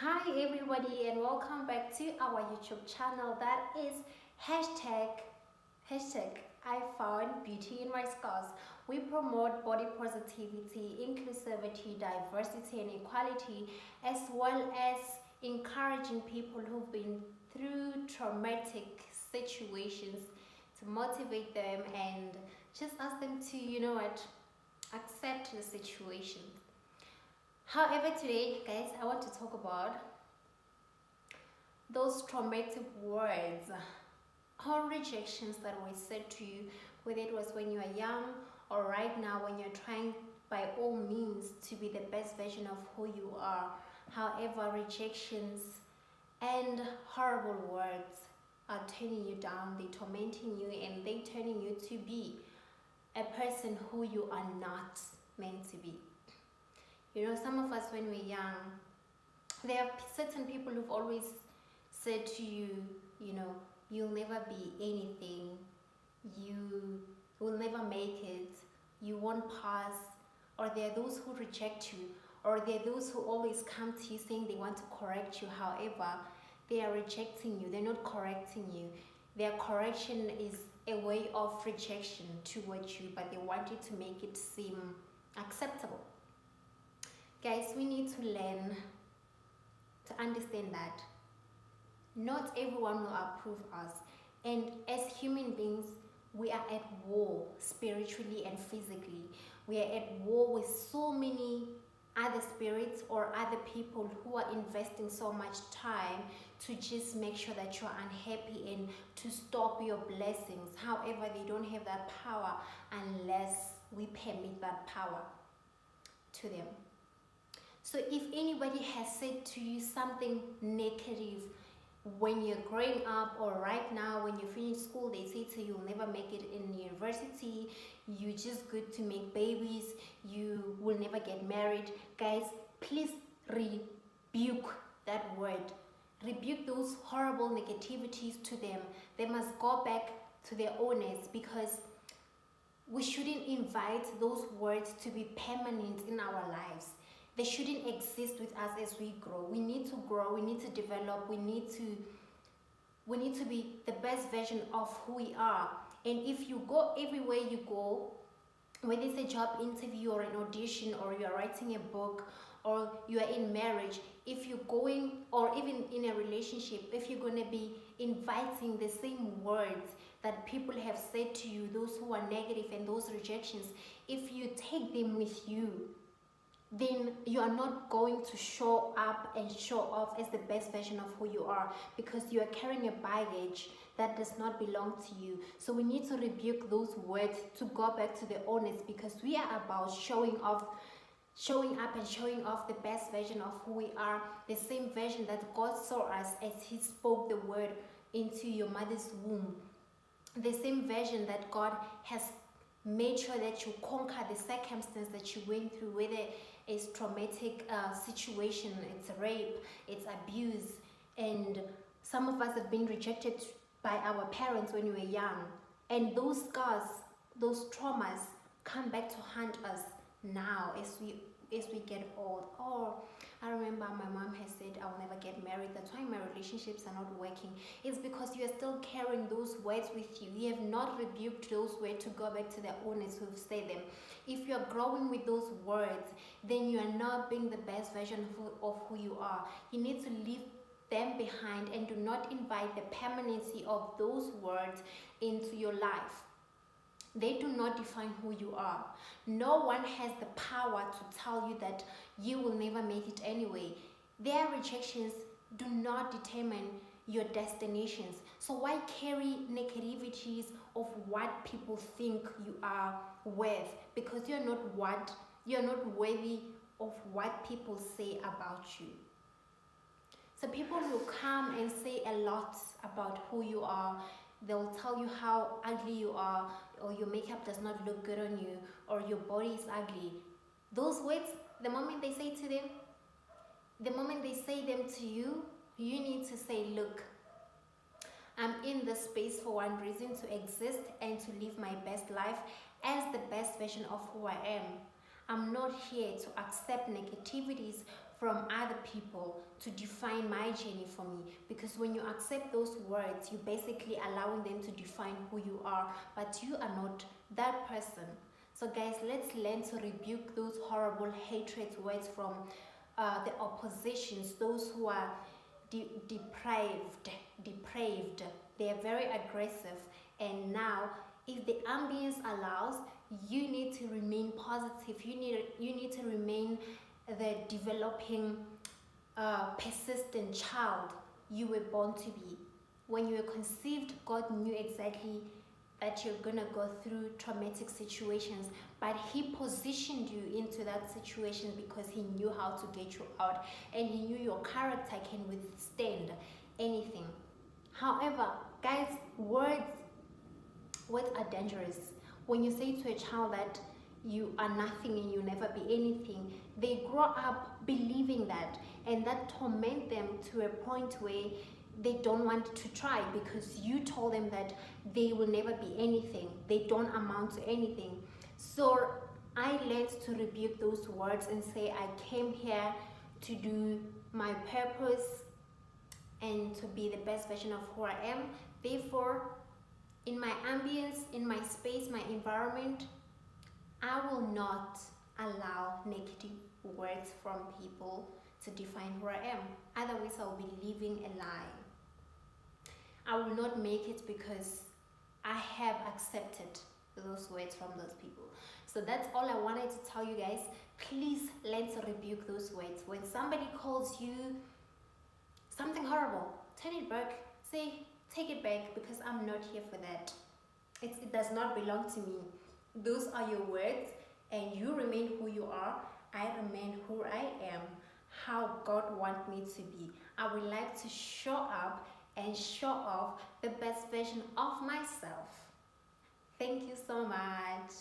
Hi everybody and welcome back to our YouTube channel that is hashtag I found beauty in my scars. We promote body positivity, inclusivity, diversity and equality, as well as encouraging people who've been through traumatic situations to motivate them and just ask them to, accept the situation. However, today, guys, I want to talk about those traumatic words or rejections that were said to you, whether it was when you were young or right now when you're trying by all means to be the best version of who you are. However, rejections and horrible words are turning you down, they tormenting you, and they turning you to be a person who you are not meant to be. Some of us when we're young, there are certain people who've always said to you, you'll never be anything, you will never make it, you won't pass, or there are those who reject you, or there are those who always come to you saying they want to correct you. However, they are rejecting you, they're not correcting you. Their correction is a way of rejection towards you, but they want you to make it seem acceptable. Guys, we need to learn to understand that not everyone will approve us, and as human beings we are at war spiritually and physically. We are at war with so many other spirits or other people who are investing so much time to just make sure that you're unhappy and to stop your blessings. However, they don't have that power unless we permit that power to them. So if anybody has said to you something negative when you're growing up or right now when you finish school, they say to you, you'll never make it in university, you're just good to make babies, you will never get married. Guys, please rebuke that word. Rebuke those horrible negativities to them. They must go back to their owners, because we shouldn't invite those words to be permanent in our lives. They shouldn't exist with us as we grow. We need to grow, we need to develop, we need to be the best version of who we are. And if you go everywhere you go, whether it's a job interview or an audition, or you're writing a book, or you are in marriage, if you're going, or even in a relationship, if you're going to be inviting the same words that people have said to you, those who are negative and those rejections, if you take them with you, then you are not going to show up and show off as the best version of who you are, because you are carrying a baggage that does not belong to you. So we need to rebuke those words to go back to the owners, because we are about showing up and showing off the best version of who we are, the same version that God saw us as He spoke the word into your mother's womb, the same version that God has made sure that you conquer the circumstance that you went through, whether it's traumatic situation, it's rape, it's abuse, and some of us have been rejected by our parents when we were young, and those scars, those traumas come back to haunt us now as we get old. Or I remember my mom has said, I'll never get married, that's why my relationships are not working. It's because you are still carrying those words with you. You have not rebuked those words to go back to the owners who've said them. If you're growing with those words, then you are not being the best version of who you are. You need to leave them behind and do not invite the permanency of those words into your life. They do not define who you are. No one has the power to tell you that you will never make it anyway. Their rejections do not determine your destinations. So why carry negativities of what people think you are worth? Because you're not worthy of what people say about you. So people will come and say a lot about who you are. They'll tell you how ugly you are, or your makeup does not look good on you, or your body is ugly. Those words, the moment they say them to you, you need to say, look, I'm in this space for one reason, to exist and to live my best life as the best version of who I am. I'm not here to accept negativities from other people to define my journey for me, because when you accept those words, you're basically allowing them to define who you are, but you are not that person. So guys, let's learn to rebuke those horrible hatred words from the oppositions, those who are depraved. They are very aggressive. And now, if the ambience allows, you need to remain positive. You need to remain the developing, persistent child you were born to be. When you were conceived, God knew exactly that you're gonna go through traumatic situations, but he positioned you into that situation because he knew how to get you out, and he knew your character can withstand anything. However, guys, words are dangerous. When you say to a child that you are nothing and you'll never be anything, they grow up believing that, and that torment them to a point where they don't want to try, because you told them that they will never be anything, they don't amount to anything. So I learned to rebuke those words and say, I came here to do my purpose and to be the best version of who I am. Therefore, in my ambience, in my space, my environment, I will not allow negative words from people to define who I am. Otherwise, I will be living a lie. I will not make it because I have accepted those words from those people. So that's all I wanted to tell you guys. Please learn to rebuke those words. When somebody calls you something horrible, turn it back. Say, take it back, because I'm not here for that. It does not belong to me. Those are your words, and you remain who you are. I remain who I am, how God wants me to be. I would like to show up and show off the best version of myself. Thank you so much.